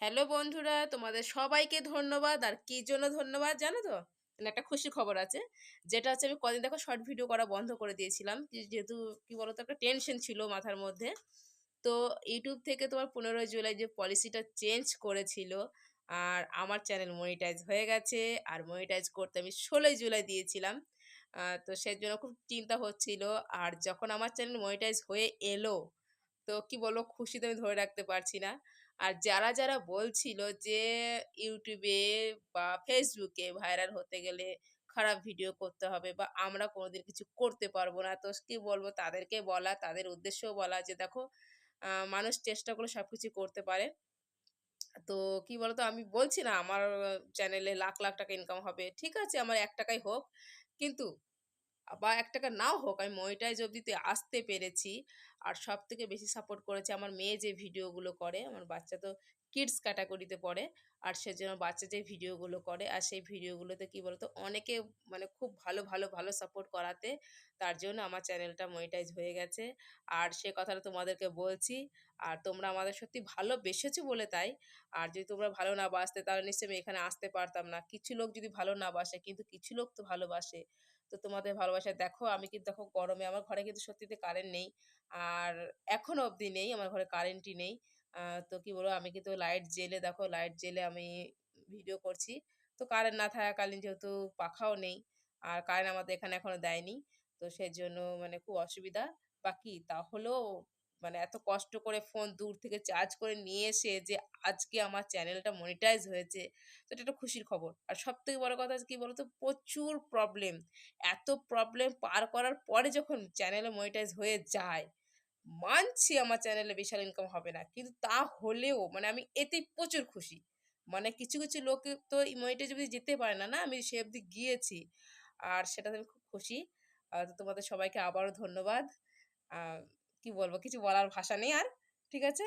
Hello বন্ধুরা, তোমাদের সবাইকে ধন্যবাদ। আর কি জন্য ধন্যবাদ জানো তো? মানে একটা খুশির খবর আছে। যেটা হচ্ছে আমি কদিন দেখো শর্ট ভিডিও করা বন্ধ করে দিয়েছিলাম। যেহেতু কি বলতো একটা টেনশন ছিল মাথার মধ্যে। তো YouTube থেকে তোমার ১৫ জুলাই যে পলিসিটা চেঞ্জ করেছিল আর আমার চ্যানেল মনিটাইজ হয়ে গেছে। আর মনিটাইজ করতে আমি ১৬ জুলাই দিয়েছিলাম। তো সেজন্য খুব চিন্তা হচ্ছিল। আর যখন আমার চ্যানেল মনিটাইজ হয়ে এলো তো কি বলবো খুশিতে আমি ধরে রাখতে পারছি না। আর যারা বলছিল যে YouTube এ বা Facebook এ ভাইরাল হতে গেলে খারাপ ভিডিও করতে হবে বা আমরা কোনোদিন কিছু করতে পারবো না। তো কি বলবো তাদেরকে বলা, তাদের উদ্দেশ্যেও বলা যে দেখো মানুষ চেষ্টা করলে সবকিছু করতে পারে। তো কি বলতো আমি বলছি না আমার চ্যানেলে লাখ টাকা ইনকাম হবে। ঠিক আছে আমার ৳১ হোক। কিন্তু বা ৳১ নাও হোক আমি মনিটাইজ অব্দিতে আসতে পেরেছি। আর সবথেকে বেশি সাপোর্ট করেছে আমার মেয়ে যে ভিডিওগুলো করে, আমার বাচ্চা তো কিডস ক্যাটেগরিতে পড়ে। আর সেজন্য বাচ্চা যে ভিডিওগুলো করে আর সেই ভিডিওগুলোতে কি বলতো অনেকে মানে খুব ভালো সাপোর্ট করাতে তার জন্য আমার চ্যানেলটা মনিটাইজ হয়ে গেছে। আর সে কথাটা তোমাদেরকে বলছি। আর তোমরা আমাদের সত্যি ভালোবেসেছো বলে তাই। আর যদি তোমরা ভালো না বাসতে তাহলে নিশ্চয়ই আমি এখানে আসতে পারতাম না। কিছু লোক যদি ভালো না বাসে কিন্তু কিছু লোক তো ভালোবাসে। তো তোমাদের ভালোবাসায় দেখো আমি কিন্তু দেখো গরমে আমার ঘরে কিন্তু সত্যিতে কারেন্ট নেই। আর এখনো অবধি নেই। আমার ঘরে কারেন্টই নেই। আ তো কি বলবো আমি কিন্তু লাইট জ্বেলে দেখো লাইট জ্বেলে আমি ভিডিও করছি। তো কারেন্ট না থাকাকালীন যেহেতু পাখাও নেই। আর কারেন্ট আমাদের এখানে এখনো দেয়নি। তো সেজন্য মানে খুব অসুবিধা। বাকি তাহলেও মানে এত কষ্ট করে ফোন দূর থেকে চার্জ করে নিয়ে এসে যে আজকে আমার চ্যানেলটা মনিটাইজ হয়েছে তো এটা একটা খুশির খবর। আর সবথেকে বড় কথা হচ্ছে কি বলতো প্রচুর প্রবলেম। এত প্রবলেম পার করার পরে যখন চ্যানেলে মনিটাইজ হয়ে যায়, মানছি আমার চ্যানেলে বিশাল ইনকাম হবে না। কিন্তু তা হলেও মানে আমি এতেই প্রচুর খুশি। মানে কিছু লোকে তো এই মনিটাইজ অব্দি যেতে পারে না, না? আমি সে অব্দি গিয়েছি। আর সেটাতে আমি খুব খুশি। তো তোমাদের সবাইকে আবারও ধন্যবাদ। আ কি বলবো? কিছু বলার ভাষা নেই আর। ঠিক আছে?